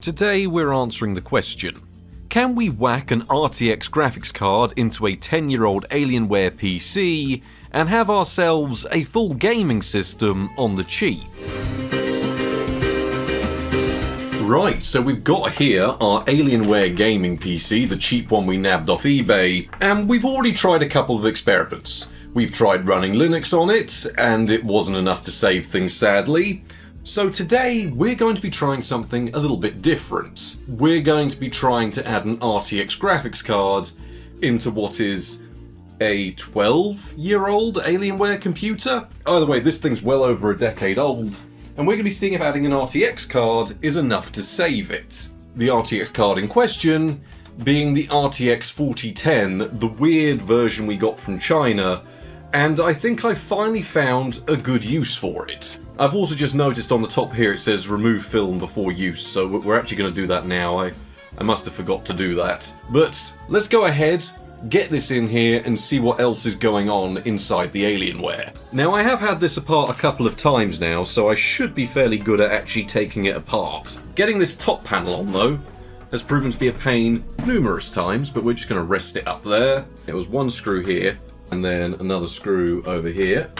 Today we're answering the question, can we whack an RTX graphics card into a 10-year-old Alienware PC and have ourselves a full gaming system on the cheap? Right, so we've got here our Alienware gaming PC, the cheap one we nabbed off eBay, and we've already tried a couple of experiments. We've tried running Linux on it, and it wasn't enough to save things, sadly. So today we're going to be trying something a little bit different. We're going to be trying to add an RTX graphics card into what is a 12-year-old Alienware computer. Either way, this thing's well over a decade old, and we're going to be seeing if adding an RTX card is enough to save it. The RTX card in question being the RTX 4010, the weird version we got from China, and I think I finally found a good use for it. I've also just noticed on the top here it says remove film before use, so we're actually going to do that now. I must have forgot to do that. But let's go ahead, get this in here and see what else is going on inside the Alienware. Now I have had this apart a couple of times now, so I should be fairly good at actually taking it apart. Getting this top panel on though has proven to be a pain numerous times, but we're just going to rest it up there. It was one screw here, and then another screw over here,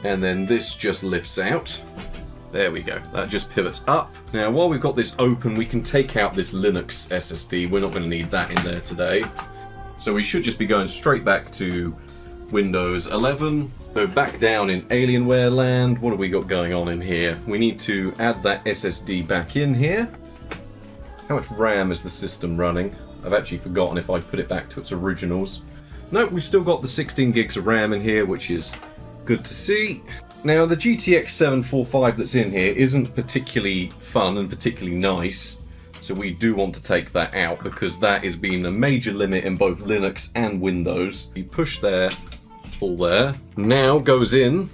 and then this just lifts out. There we go, that just pivots up. Now while we've got this open, we can take out this Linux SSD. We're not going to need that in there today. So we should just be going straight back to Windows 11. So back down in Alienware land, what have we got going on in here? We need to add that SSD back in here. How much RAM is the system running? I've actually forgotten if I put it back to its originals. Nope, we've still got the 16 gigs of RAM in here, which is good to see. Now, the GTX 745 that's in here isn't particularly fun and particularly nice, so we do want to take that out because that has been a major limit in both Linux and Windows. You push there, pull there. Now goes in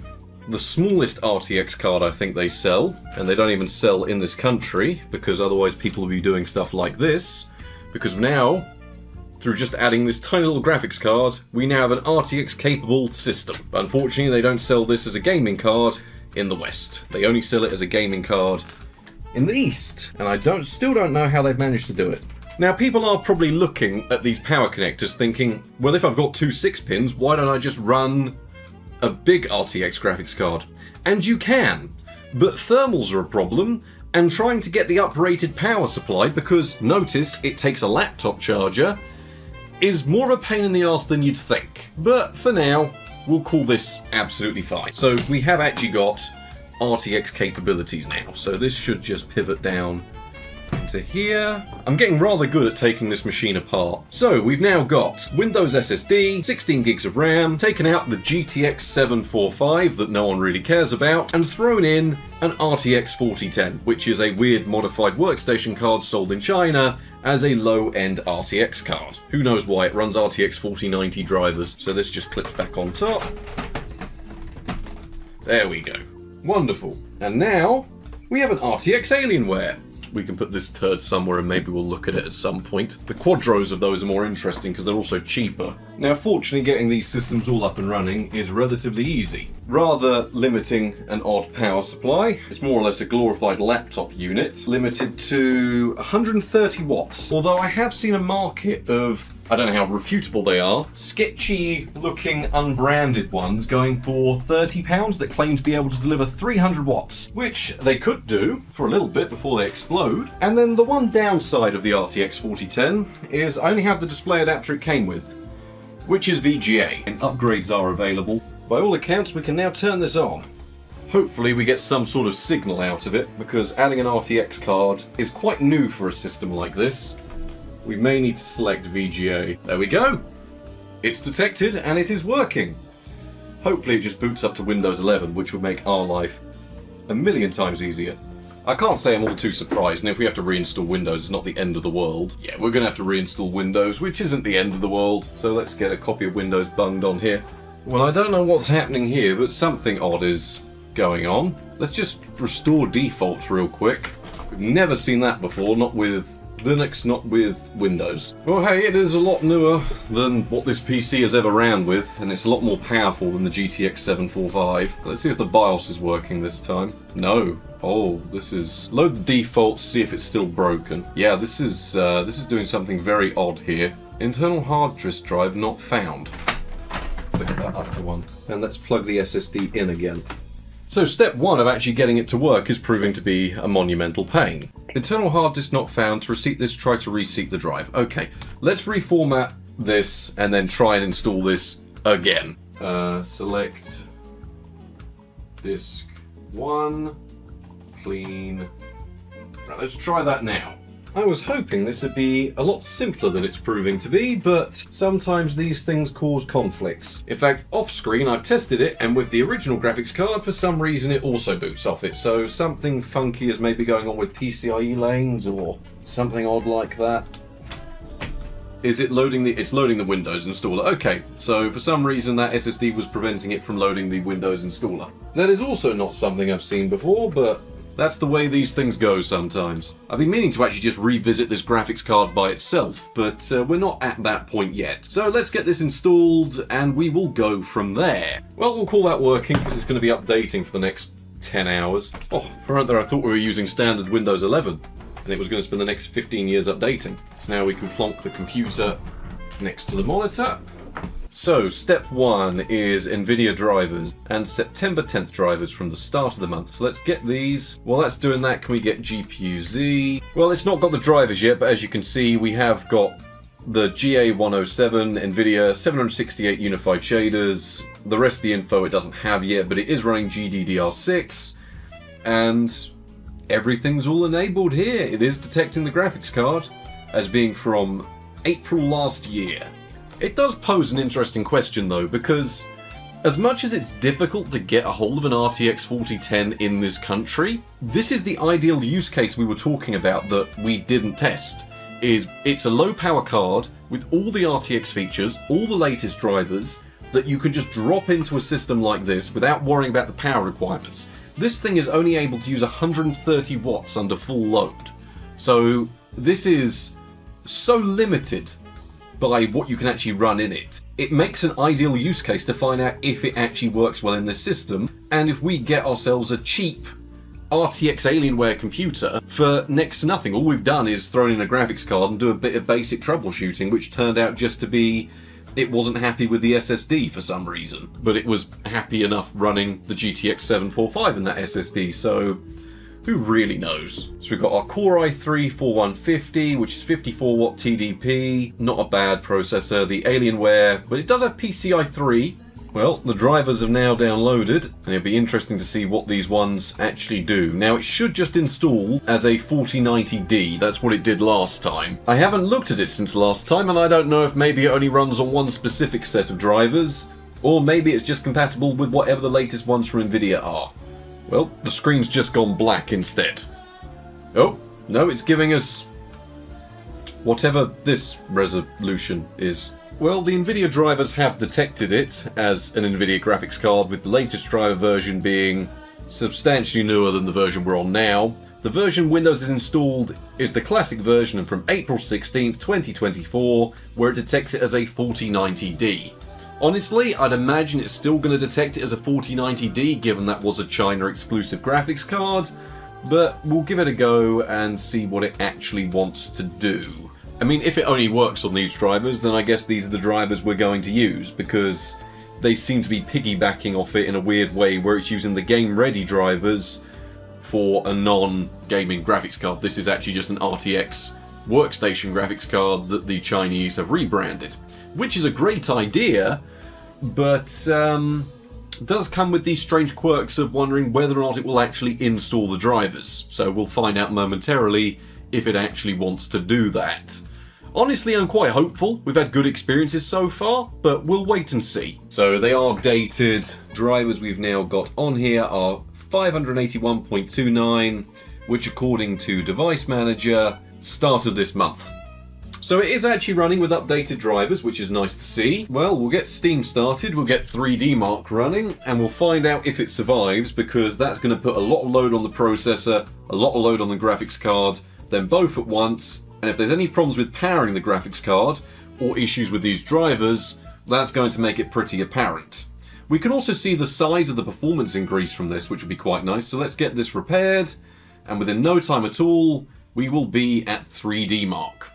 the smallest RTX card I think they sell, and they don't even sell in this country because otherwise people will be doing stuff like this, because now, through just adding this tiny little graphics card, we now have an RTX capable system. But unfortunately, they don't sell this as a gaming card in the West. They only sell it as a gaming card in the East. And I still don't know how they've managed to do it. Now, people are probably looking at these power connectors thinking, well, if I've got two 6-pins, why don't I just run a big RTX graphics card? And you can, but thermals are a problem, and trying to get the uprated power supply, because notice it takes a laptop charger, is more of a pain in the arse than you'd think. But for now, we'll call this absolutely fine. So we have actually got RTX capabilities now. So this should just pivot down into here. I'm getting rather good at taking this machine apart. So we've now got Windows SSD, 16 gigs of RAM, taken out the GTX 745 that no one really cares about, and thrown in an RTX 4010, which is a weird modified workstation card sold in China as a low-end RTX card. Who knows why? It runs RTX 4090 drivers, so this just clips back on top. There we go. Wonderful. And now we have an RTX Alienware. We can put this turd somewhere and maybe we'll look at it at some point. The quadros of those are more interesting because they're also cheaper. Now, fortunately, getting these systems all up and running is relatively easy. Rather limiting an odd power supply. It's more or less a glorified laptop unit, limited to 130 watts. Although I have seen a market of, I don't know how reputable they are, sketchy looking unbranded ones going for £30 that claim to be able to deliver 300 watts, which they could do for a little bit before they explode. And then the one downside of the RTX 4010 is I only have the display adapter it came with, which is VGA, and upgrades are available. By all accounts, we can now turn this on. Hopefully we get some sort of signal out of it, because adding an RTX card is quite new for a system like this. We may need to select VGA. There we go! It's detected and it is working. Hopefully it just boots up to Windows 11, which would make our life a million times easier. I can't say I'm all too surprised, and if we have to reinstall Windows, it's not the end of the world. Yeah, we're going to have to reinstall Windows, which isn't the end of the world, so let's get a copy of Windows bunged on here. Well, I don't know what's happening here, but something odd is going on. Let's just restore defaults real quick. We've never seen that before, not with Linux, not with Windows. Well, hey, it is a lot newer than what this PC has ever ran with, and it's a lot more powerful than the GTX 745. Let's see if the BIOS is working this time. No. Oh, this is... Load the default, see if it's still broken. Yeah, this is doing something very odd here. Internal hard disk drive not found. Pick that up to one. And let's plug the SSD in again. So step one of actually getting it to work is proving to be a monumental pain. Internal hard disk not found. To reseat this, try to reseat the drive. Okay, let's reformat this and then try and install this again. Select disk 1, clean. Right, let's try that now. I was hoping this would be a lot simpler than it's proving to be, but sometimes these things cause conflicts. In fact, off screen I've tested it, and with the original graphics card, for some reason it also boots off it, so something funky is maybe going on with PCIe lanes or something odd like that. Is it loading the... It's loading the Windows installer. Okay, so for some reason that SSD was preventing it from loading the Windows installer. That is also not something I've seen before, but that's the way these things go sometimes. I've been meaning to actually just revisit this graphics card by itself, but we're not at that point yet. So let's get this installed and we will go from there. Well, we'll call that working because it's going to be updating for the next 10 hours. Oh, for a moment there I thought we were using standard Windows 11 and it was going to spend the next 15 years updating. So now we can plonk the computer next to the monitor. So, step 1 is NVIDIA drivers and September 10th drivers from the start of the month. So let's get these. While that's doing that, can we get GPU-Z? Well, it's not got the drivers yet, but as you can see, we have got the GA107 NVIDIA 768 unified shaders. The rest of the info it doesn't have yet, but it is running GDDR6. And everything's all enabled here. It is detecting the graphics card as being from April last year. It does pose an interesting question though, because as much as it's difficult to get a hold of an RTX 4010 in this country, this is the ideal use case we were talking about that we didn't test. It's a low power card with all the RTX features, all the latest drivers, that you can just drop into a system like this without worrying about the power requirements. This thing is only able to use 130 watts under full load. So this is so limited by what you can actually run in it. It makes an ideal use case to find out if it actually works well in this system, and if we get ourselves a cheap RTX Alienware computer for next to nothing. All we've done is thrown in a graphics card and do a bit of basic troubleshooting, which turned out just to be it wasn't happy with the SSD for some reason, but it was happy enough running the GTX 745 in that SSD, so who really knows? So we've got our Core i3-4150, which is 54 watt TDP, not a bad processor. The Alienware, but it does have PCI 3. Well, the drivers have now downloaded, and it'll be interesting to see what these ones actually do. Now, it should just install as a 4090D. That's what it did last time. I haven't looked at it since last time, and I don't know if maybe it only runs on one specific set of drivers, or maybe it's just compatible with whatever the latest ones from NVIDIA are. Well, the screen's just gone black instead. Oh, no, it's giving us whatever this resolution is. Well, the NVIDIA drivers have detected it as an NVIDIA graphics card, with the latest driver version being substantially newer than the version we're on now. The version Windows has installed is the classic version from April 16th, 2024, where it detects it as a 4090D. Honestly, I'd imagine it's still going to detect it as a 4090D, given that was a China-exclusive graphics card, but we'll give it a go and see what it actually wants to do. I mean, if it only works on these drivers, then I guess these are the drivers we're going to use, because they seem to be piggybacking off it in a weird way, where it's using the game-ready drivers for a non-gaming graphics card. This is actually just an RTX workstation graphics card that the Chinese have rebranded, which is a great idea, but does come with these strange quirks of wondering whether or not it will actually install the drivers. So we'll find out momentarily if it actually wants to do that. Honestly, I'm quite hopeful. We've had good experiences so far, but we'll wait and see. So they are dated. Drivers we've now got on here are 581.29, which according to Device Manager started this month. So it is actually running with updated drivers, which is nice to see. Well, we'll get Steam started, we'll get 3D Mark running, and we'll find out if it survives, because that's going to put a lot of load on the processor, a lot of load on the graphics card, then both at once, and if there's any problems with powering the graphics card, or issues with these drivers, that's going to make it pretty apparent. We can also see the size of the performance increase from this, which would be quite nice, so let's get this repaired, and within no time at all, we will be at 3D Mark.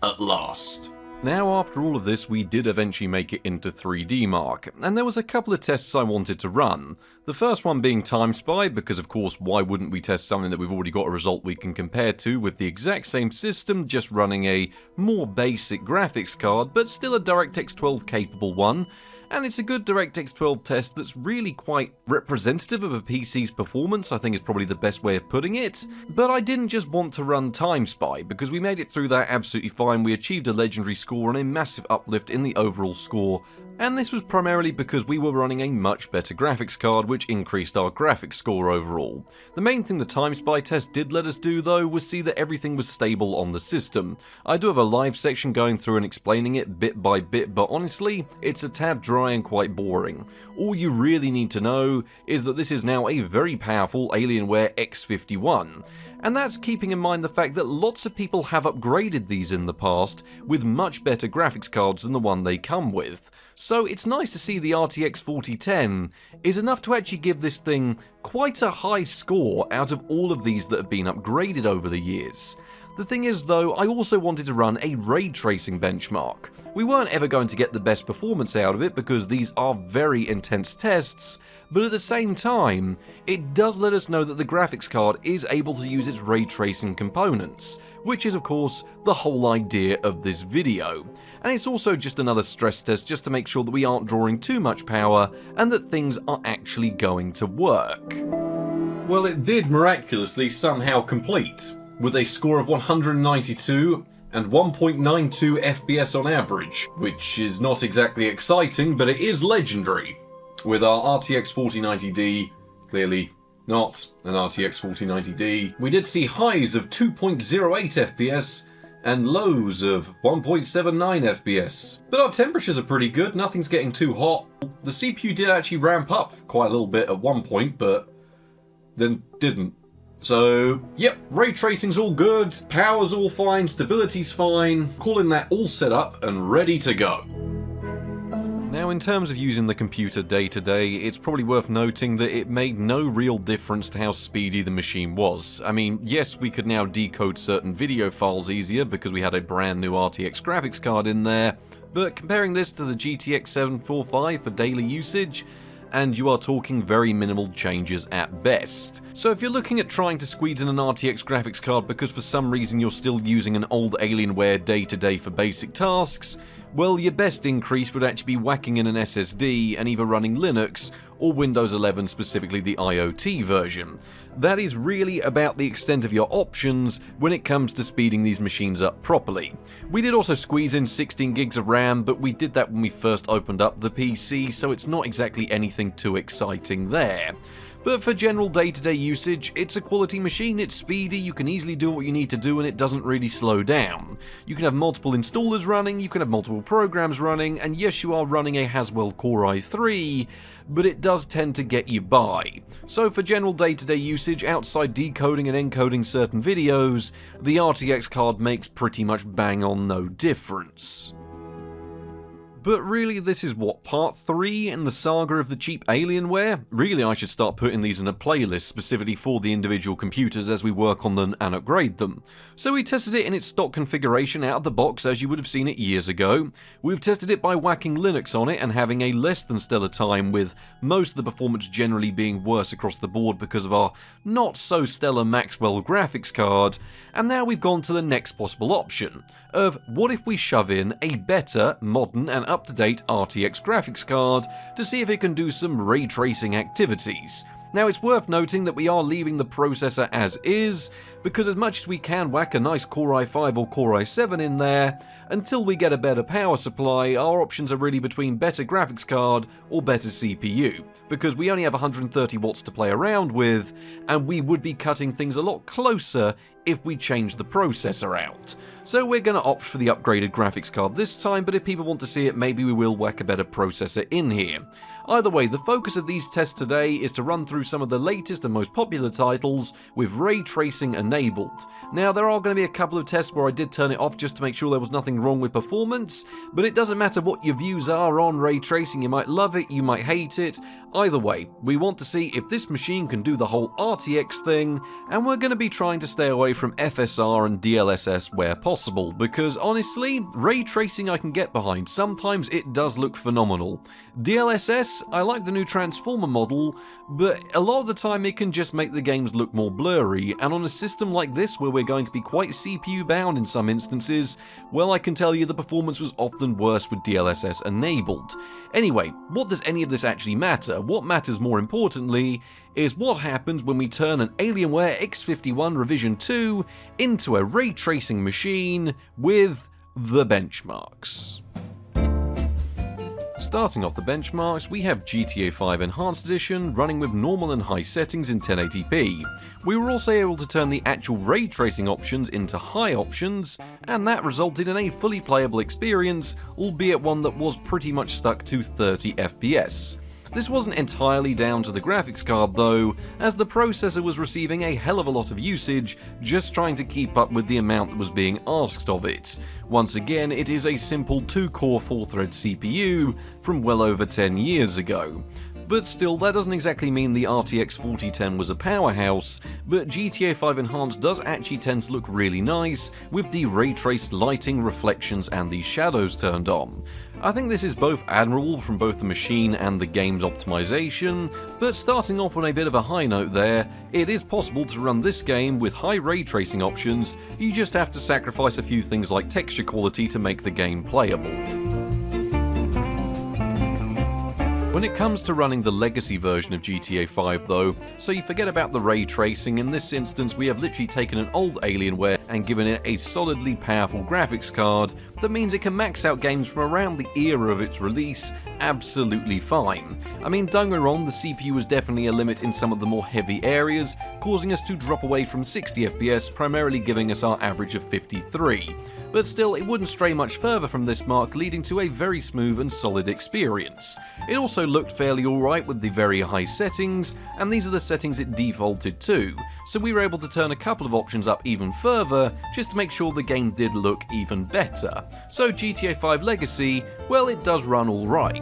At last. Now, after all of this, we did eventually make it into 3D Mark, and there was a couple of tests I wanted to run. The first one being Time Spy, because of course why wouldn't we test something that we've already got a result we can compare to with the exact same system, just running a more basic graphics card, but still a DirectX 12 capable one. And it's a good DirectX 12 test that's really quite representative of a PC's performance, I think is probably the best way of putting it. But I didn't just want to run Time Spy, because we made it through that absolutely fine. We achieved a legendary score and a massive uplift in the overall score, and this was primarily because we were running a much better graphics card, which increased our graphics score overall. The main thing the Time Spy test did let us do though was see that everything was stable on the system. I do have a live section going through and explaining it bit by bit, but honestly, it's a tad dry and quite boring. All you really need to know is that this is now a very powerful Alienware X51. And that's keeping in mind the fact that lots of people have upgraded these in the past with much better graphics cards than the one they come with. So it's nice to see the RTX 4010 is enough to actually give this thing quite a high score out of all of these that have been upgraded over the years. The thing is though, I also wanted to run a ray tracing benchmark. We weren't ever going to get the best performance out of it because these are very intense tests, but at the same time, it does let us know that the graphics card is able to use its ray tracing components, which is of course the whole idea of this video. And it's also just another stress test just to make sure that we aren't drawing too much power and that things are actually going to work. Well, it did miraculously somehow complete, with a score of 192 and 1.92 FPS on average, which is not exactly exciting, but it is legendary. With our RTX 4090D, clearly not an RTX 4090D, we did see highs of 2.08 FPS and lows of 1.79 FPS. But our temperatures are pretty good, nothing's getting too hot. The CPU did actually ramp up quite a little bit at one point, but then didn't. So, yep, ray tracing's all good, power's all fine, stability's fine, calling that all set up and ready to go. Now, in terms of using the computer day to day, it's probably worth noting that it made no real difference to how speedy the machine was. I mean, yes, we could now decode certain video files easier because we had a brand new RTX graphics card in there, but comparing this to the GTX 745 for daily usage, and you are talking very minimal changes at best. So if you're looking at trying to squeeze in an RTX graphics card because for some reason you're still using an old Alienware day-to-day for basic tasks, well, your best increase would actually be whacking in an SSD and either running Linux or Windows 11, specifically the IoT version. That is really about the extent of your options when it comes to speeding these machines up properly. We did also squeeze in 16 gigs of RAM, but we did that when we first opened up the PC, so it's not exactly anything too exciting there. But for general day-to-day usage, it's a quality machine, it's speedy, you can easily do what you need to do and it doesn't really slow down. You can have multiple installers running, you can have multiple programs running, and yes, you are running a Haswell Core i3, but it does tend to get you by. So for general day-to-day usage, outside decoding and encoding certain videos, the RTX card makes pretty much bang on no difference. But really, this is what, part 3 in the saga of the cheap Alienware? Really, I should start putting these in a playlist specifically for the individual computers as we work on them and upgrade them. So we tested it in its stock configuration out of the box as you would have seen it years ago. We've tested it by whacking Linux on it and having a less than stellar time, with most of the performance generally being worse across the board because of our not so stellar Maxwell graphics card. And now we've gone to the next possible option of what if we shove in a better, modern and up-to-date RTX graphics card to see if it can do some ray tracing activities. Now it's worth noting that we are leaving the processor as is, because as much as we can whack a nice Core i5 or Core i7 in there, until we get a better power supply, our options are really between better graphics card or better CPU, because we only have 130 watts to play around with, and we would be cutting things a lot closer if we change the processor out. So we're going to opt for the upgraded graphics card this time, but if people want to see it, maybe we will whack a better processor in here. Either way, the focus of these tests today is to run through some of the latest and most popular titles with ray tracing enabled. Now, there are going to be a couple of tests where I did turn it off just to make sure there was nothing wrong with performance, but it doesn't matter what your views are on ray tracing. You might love it, you might hate it. Either way, we want to see if this machine can do the whole RTX thing, and we're going to be trying to stay away from FSR and DLSS where possible, because honestly, ray tracing I can get behind. Sometimes it does look phenomenal. DLSS, I like the new Transformer model, but a lot of the time it can just make the games look more blurry, and on a system like this where we're going to be quite CPU bound in some instances, well, I can tell you the performance was often worse with DLSS enabled. Anyway, what does any of this actually matter? What matters more importantly is what happens when we turn an Alienware X51 Revision 2 into a ray tracing machine with the benchmarks. Starting off the benchmarks, we have GTA 5 Enhanced Edition running with normal and high settings in 1080p. We were also able to turn the actual ray tracing options into high options, and that resulted in a fully playable experience, albeit one that was pretty much stuck to 30 FPS. This wasn't entirely down to the graphics card though, as the processor was receiving a hell of a lot of usage just trying to keep up with the amount that was being asked of it. Once again, it is a simple 2-core 4-thread CPU from well over 10 years ago. But still, that doesn't exactly mean the RTX 4010 was a powerhouse, but GTA 5 Enhanced does actually tend to look really nice, with the ray-traced lighting, reflections and the shadows turned on. I think this is both admirable from both the machine and the game's optimization, but starting off on a bit of a high note there, it is possible to run this game with high ray tracing options. You just have to sacrifice a few things like texture quality to make the game playable. When it comes to running the legacy version of GTA 5 though, so you forget about the ray tracing. In this instance we have literally taken an old Alienware and given it a solidly powerful graphics card that means it can max out games from around the era of its release absolutely fine. I mean, don't get me wrong, the CPU was definitely a limit in some of the more heavy areas, causing us to drop away from 60 FPS, primarily giving us our average of 53. But still, it wouldn't stray much further from this mark, leading to a very smooth and solid experience. It also looked fairly alright with the very high settings, and these are the settings it defaulted to, so we were able to turn a couple of options up even further, just to make sure the game did look even better. So GTA 5 Legacy, well, it does run alright.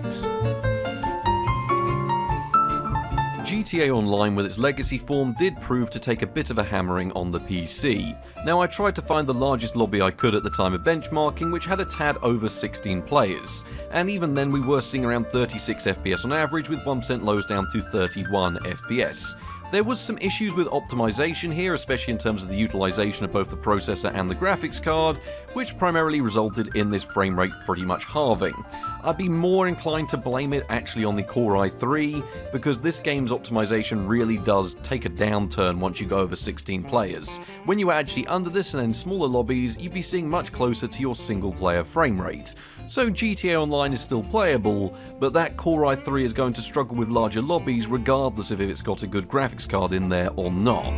GTA Online with its legacy form did prove to take a bit of a hammering on the PC. Now, I tried to find the largest lobby I could at the time of benchmarking, which had a tad over 16 players, and even then we were seeing around 36 FPS on average, with 1% lows down to 31 FPS. There was some issues with optimization here, especially in terms of the utilization of both the processor and the graphics card, which primarily resulted in this frame rate pretty much halving. I'd be more inclined to blame it actually on the Core i3, because this game's optimization really does take a downturn once you go over 16 players. When you were actually under this and in smaller lobbies, you'd be seeing much closer to your single player frame rate. So GTA Online is still playable, but that Core i3 is going to struggle with larger lobbies regardless of if it's got a good graphics card in there or not.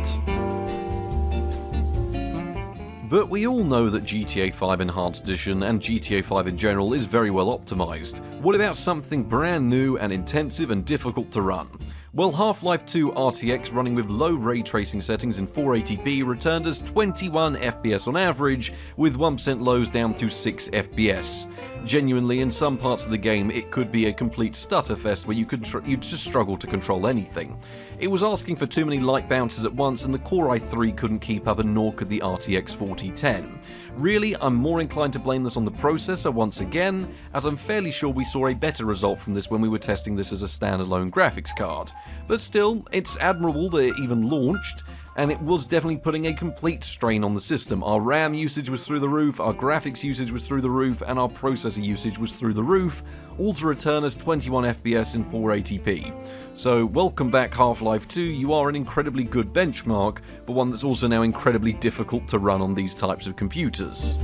But we all know that GTA 5 Enhanced Edition and GTA 5 in general is very well optimized. What about something brand new and intensive and difficult to run? Well, Half-Life 2 RTX running with low ray tracing settings in 480p returned as 21 FPS on average, with 1% lows down to 6 FPS. Genuinely, in some parts of the game, it could be a complete stutterfest where you'd just struggle to control anything. It was asking for too many light bounces at once, and the Core i3 couldn't keep up, and nor could the RTX 4010. Really, I'm more inclined to blame this on the processor once again, as I'm fairly sure we saw a better result from this when we were testing this as a standalone graphics card. But still, it's admirable that it even launched, and it was definitely putting a complete strain on the system. Our RAM usage was through the roof, our graphics usage was through the roof, and our processor usage was through the roof, all to return us 21 FPS in 480p. So welcome back Half-Life 2, you are an incredibly good benchmark, but one that's also now incredibly difficult to run on these types of computers.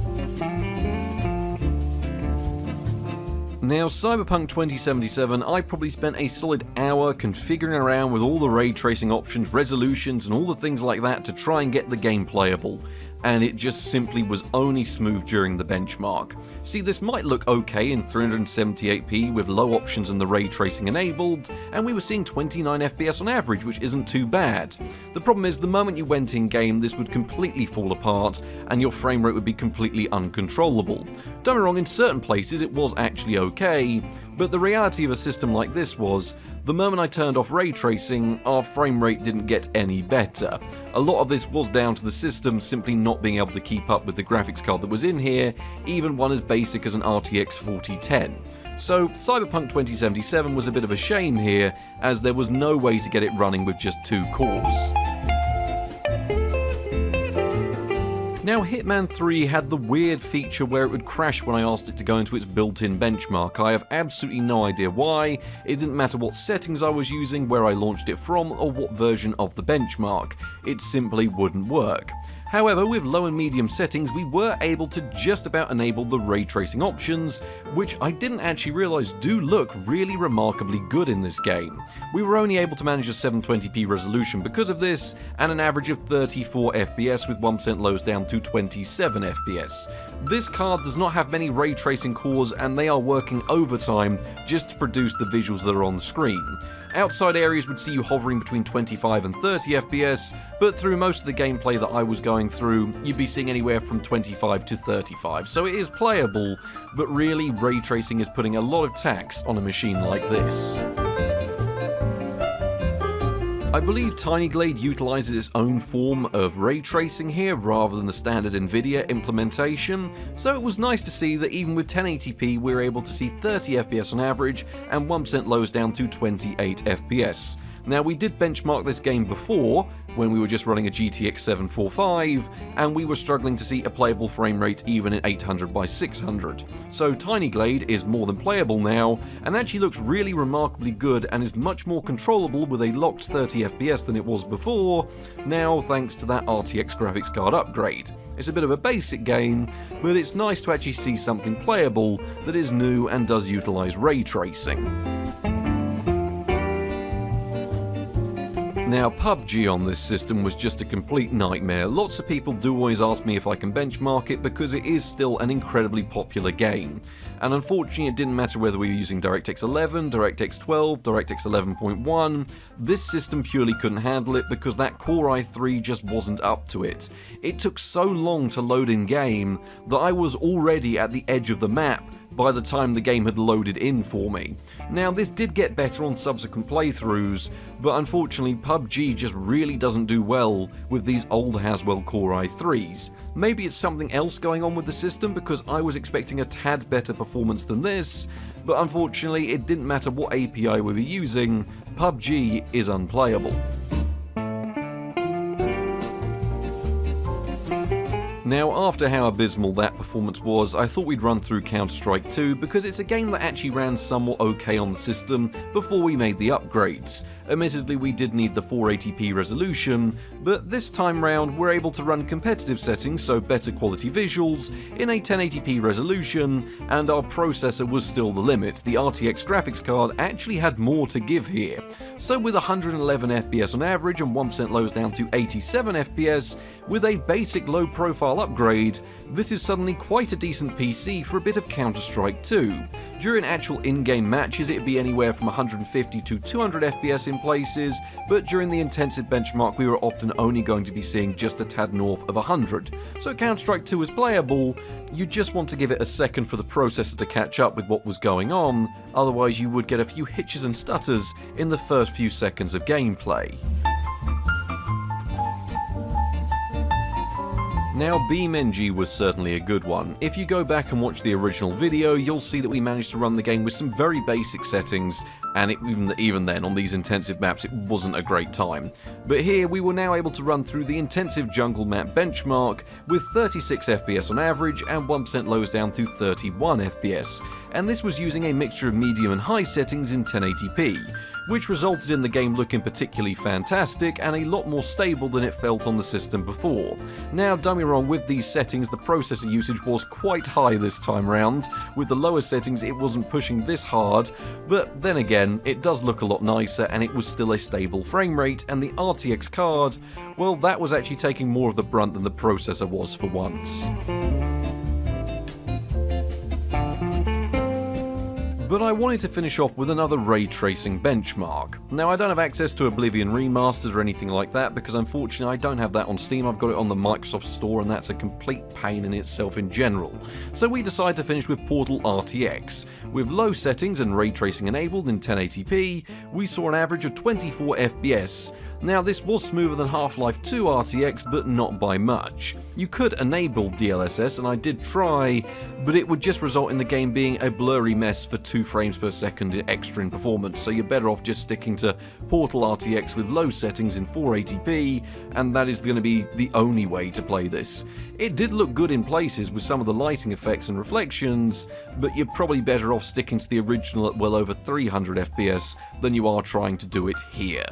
Now, Cyberpunk 2077, I probably spent a solid hour configuring around with all the ray tracing options, resolutions, and all the things like that to try and get the game playable, and it just simply was only smooth during the benchmark. See, this might look okay in 378p with low options and the ray tracing enabled, and we were seeing 29 FPS on average, which isn't too bad. The problem is, the moment you went in-game, this would completely fall apart, and your frame rate would be completely uncontrollable. Don't get me wrong, in certain places it was actually okay, but the reality of a system like this was, the moment I turned off ray tracing, our frame rate didn't get any better. A lot of this was down to the system simply not being able to keep up with the graphics card that was in here, even one as basic as an RTX 4010. So Cyberpunk 2077 was a bit of a shame here, as there was no way to get it running with just 2 cores. Now, Hitman 3 had the weird feature where it would crash when I asked it to go into its built-in benchmark. I have absolutely no idea why. It didn't matter what settings I was using, where I launched it from, or what version of the benchmark. It simply wouldn't work. However, with low and medium settings, we were able to just about enable the ray tracing options, which I didn't actually realise do look really remarkably good in this game. We were only able to manage a 720p resolution because of this, and an average of 34 FPS with 1% lows down to 27 FPS. This card does not have many ray tracing cores, and they are working overtime just to produce the visuals that are on the screen. Outside areas would see you hovering between 25 and 30 FPS, but through most of the gameplay that I was going through, you'd be seeing anywhere from 25 to 35, so it is playable, but really ray tracing is putting a lot of tax on a machine like this. I believe TinyGlade utilizes its own form of ray tracing here rather than the standard Nvidia implementation, so it was nice to see that even with 1080p we were able to see 30 FPS on average and 1% lows down to 28 FPS. Now, we did benchmark this game before, when we were just running a GTX 745, and we were struggling to see a playable frame rate even in 800 by 600. So TinyGlade is more than playable now, and actually looks really remarkably good and is much more controllable with a locked 30 FPS than it was before, now thanks to that RTX Graphics Card upgrade. It's a bit of a basic game, but it's nice to actually see something playable that is new and does utilize ray tracing. Now, PUBG on this system was just a complete nightmare. Lots of people do always ask me if I can benchmark it because it is still an incredibly popular game. And unfortunately, it didn't matter whether we were using DirectX 11, DirectX 12, DirectX 11.1, this system purely couldn't handle it because that Core i3 just wasn't up to it. It took so long to load in game that I was already at the edge of the map by the time the game had loaded in for me. Now, this did get better on subsequent playthroughs, but unfortunately PUBG just really doesn't do well with these old Haswell Core i3s. Maybe it's something else going on with the system because I was expecting a tad better performance than this, but unfortunately it didn't matter what API we were using, PUBG is unplayable. Now, after how abysmal that performance was, I thought we'd run through Counter-Strike 2 because it's a game that actually ran somewhat okay on the system before we made the upgrades. Admittedly, we did need the 480p resolution, but this time round we're able to run competitive settings, so better quality visuals, in a 1080p resolution, and our processor was still the limit. The RTX Graphics Card actually had more to give here. So with 111 FPS on average and 1% lows down to 87 FPS, with a basic low profile upgrade, this is suddenly quite a decent PC for a bit of Counter-Strike 2. During actual in-game matches it'd be anywhere from 150 to 200 FPS in places, but during the intensive benchmark we were often only going to be seeing just a tad north of 100. So Counter-Strike 2 is playable, you just want to give it a second for the processor to catch up with what was going on, otherwise you would get a few hitches and stutters in the first few seconds of gameplay. Now, BeamNG was certainly a good one. If you go back and watch the original video, you'll see that we managed to run the game with some very basic settings, and even then, on these intensive maps, it wasn't a great time. But here, we were now able to run through the intensive jungle map benchmark with 36 FPS on average and 1% lows down to 31 FPS, and this was using a mixture of medium and high settings in 1080p, which resulted in the game looking particularly fantastic and a lot more stable than it felt on the system before. Now, don't be wrong, with these settings, the processor usage was quite high this time round. With the lower settings, it wasn't pushing this hard, but then again, it does look a lot nicer and it was still a stable frame rate, and the RTX card, well, that was actually taking more of the brunt than the processor was for once. But I wanted to finish off with another ray tracing benchmark. Now, I don't have access to Oblivion Remastered or anything like that because unfortunately I don't have that on Steam. I've got it on the Microsoft Store and that's a complete pain in itself in general. So we decided to finish with Portal RTX. With low settings and ray tracing enabled in 1080p, we saw an average of 24 FPS. Now, this was smoother than Half-Life 2 RTX, but not by much. You could enable DLSS, and I did try, but it would just result in the game being a blurry mess for 2 frames per second extra in performance, so you're better off just sticking to Portal RTX with low settings in 480p, and that is going to be the only way to play this. It did look good in places with some of the lighting effects and reflections, but you're probably better off sticking to the original at well over 300 FPS than you are trying to do it here.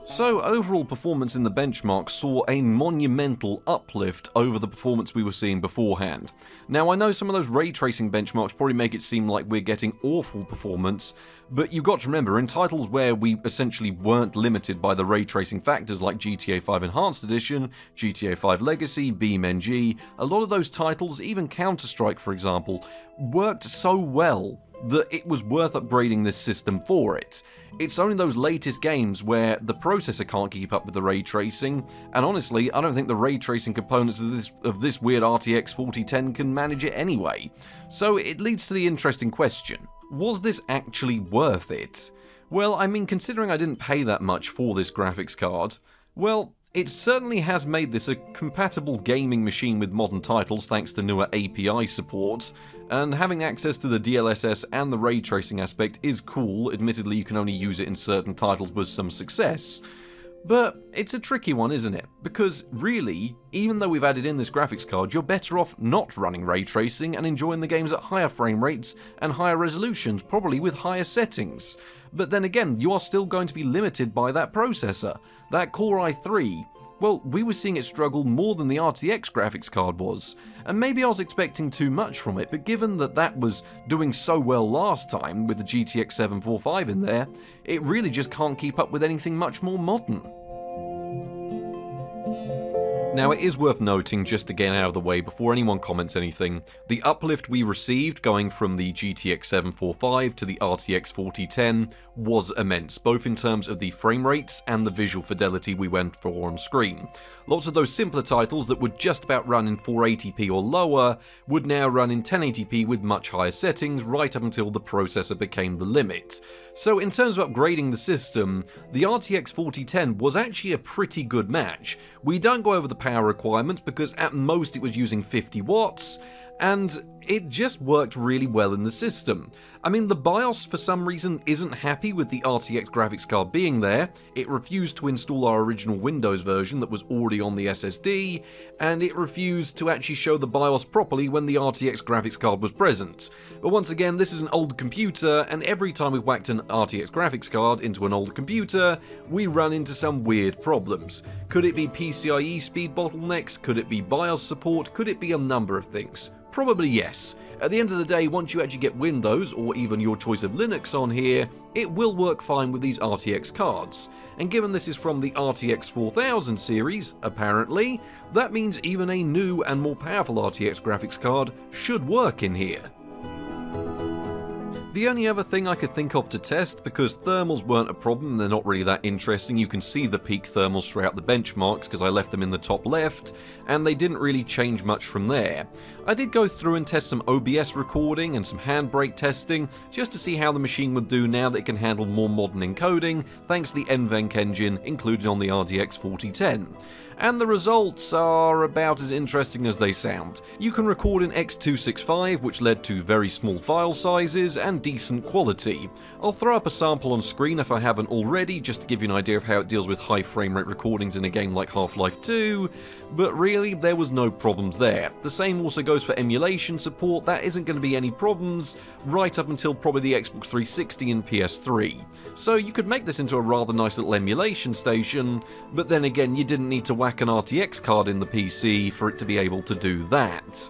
So, overall performance in the benchmark saw a monumental uplift over the performance we were seeing beforehand. Now, I know some of those ray tracing benchmarks probably make it seem like we're getting awful performance, but you've got to remember, in titles where we essentially weren't limited by the ray tracing factors like GTA 5 Enhanced Edition, GTA 5 Legacy, BeamNG, a lot of those titles, even Counter-Strike for example, worked so well that it was worth upgrading this system for it. It's only those latest games where the processor can't keep up with the ray tracing, and honestly, I don't think the ray tracing components of this weird RTX 4010 can manage it anyway. So it leads to the interesting question: was this actually worth it? Well, I mean, considering I didn't pay that much for this graphics card, well, it certainly has made this a compatible gaming machine with modern titles thanks to newer API support, and having access to the DLSS and the ray tracing aspect is cool. Admittedly, you can only use it in certain titles with some success. But it's a tricky one, isn't it? Because really, even though we've added in this graphics card, you're better off not running ray tracing and enjoying the games at higher frame rates and higher resolutions, probably with higher settings. But then again, you are still going to be limited by that processor. That Core i3, well, we were seeing it struggle more than the RTX graphics card was. And maybe I was expecting too much from it, but given that that was doing so well last time with the GTX 745 in there, it really just can't keep up with anything much more modern. Now, it is worth noting, just to get out of the way before anyone comments anything, the uplift we received going from the GTX 745 to the RTX 4010 was immense, both in terms of the frame rates and the visual fidelity we went for on screen. Lots of those simpler titles that would just about run in 480p or lower would now run in 1080p with much higher settings right up until the processor became the limit. So in terms of upgrading the system, the RTX 4010 was actually a pretty good match. We don't go over the power requirements because at most it was using 50 watts, and it just worked really well in the system. I mean, the BIOS for some reason isn't happy with the RTX graphics card being there. It refused to install our original Windows version that was already on the SSD, and it refused to actually show the BIOS properly when the RTX graphics card was present. But once again, this is an old computer, and every time we've whacked an RTX graphics card into an old computer, we run into some weird problems. Could it be PCIe speed bottlenecks? Could it be BIOS support? Could it be a number of things? Probably yes. At the end of the day, once you actually get Windows, or even your choice of Linux on here, it will work fine with these RTX cards. And given this is from the RTX 4000 series, apparently, that means even a new and more powerful RTX graphics card should work in here. The only other thing I could think of to test, because thermals weren't a problem, they're not really that interesting, you can see the peak thermals throughout the benchmarks because I left them in the top left, and they didn't really change much from there. I did go through and test some OBS recording and some handbrake testing, just to see how the machine would do now that it can handle more modern encoding, thanks to the NVENC engine included on the RTX 4010. and the results are about as interesting as they sound. You can record in X265, which led to very small file sizes and decent quality. I'll throw up a sample on screen if I haven't already, just to give you an idea of how it deals with high frame rate recordings in a game like Half-Life 2, but really, there was no problems there. The same also goes for emulation support. That isn't going to be any problems right up until probably the Xbox 360 and PS3. So you could make this into a rather nice little emulation station, but then again, you didn't need to whack an RTX card in the PC for it to be able to do that.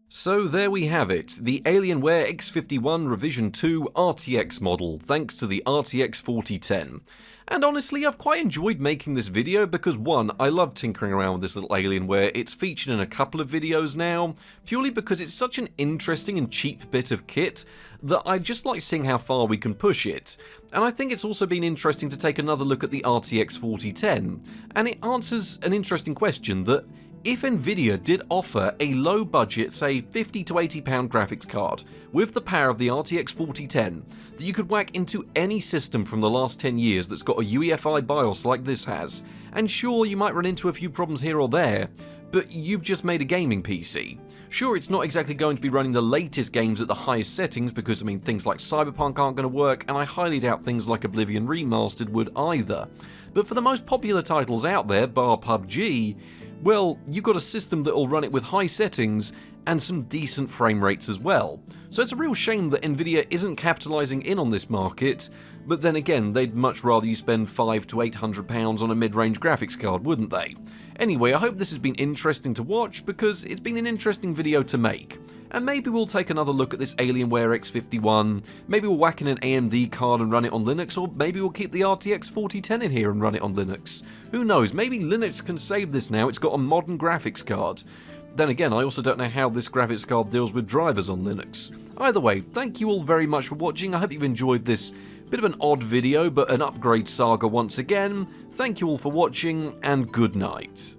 So there we have it, the Alienware X51 Revision 2 RTX model, thanks to the RTX 4010. And honestly, I've quite enjoyed making this video because one, I love tinkering around with this little Alienware. It's featured in a couple of videos now, purely because it's such an interesting and cheap bit of kit that I just like seeing how far we can push it. And I think it's also been interesting to take another look at the RTX 4010, and it answers an interesting question that if Nvidia did offer a low budget, say £50 to £80 graphics card, with the power of the RTX 4010, that you could whack into any system from the last 10 years that's got a UEFI BIOS like this has, and sure, you might run into a few problems here or there, but you've just made a gaming PC. Sure, it's not exactly going to be running the latest games at the highest settings because, I mean, things like Cyberpunk aren't going to work, and I highly doubt things like Oblivion Remastered would either. But for the most popular titles out there, bar PUBG, well, you've got a system that will run it with high settings and some decent frame rates as well. So it's a real shame that Nvidia isn't capitalising in on this market, but then again, they'd much rather you spend £500 to £800 on a mid-range graphics card, wouldn't they? Anyway, I hope this has been interesting to watch because it's been an interesting video to make. And maybe we'll take another look at this Alienware X51, maybe we'll whack in an AMD card and run it on Linux, or maybe we'll keep the RTX 4010 in here and run it on Linux. Who knows, maybe Linux can save this now, it's got a modern graphics card. Then again, I also don't know how this graphics card deals with drivers on Linux. Either way, thank you all very much for watching, I hope you've enjoyed this bit of an odd video, but an upgrade saga once again. Thank you all for watching, and good night.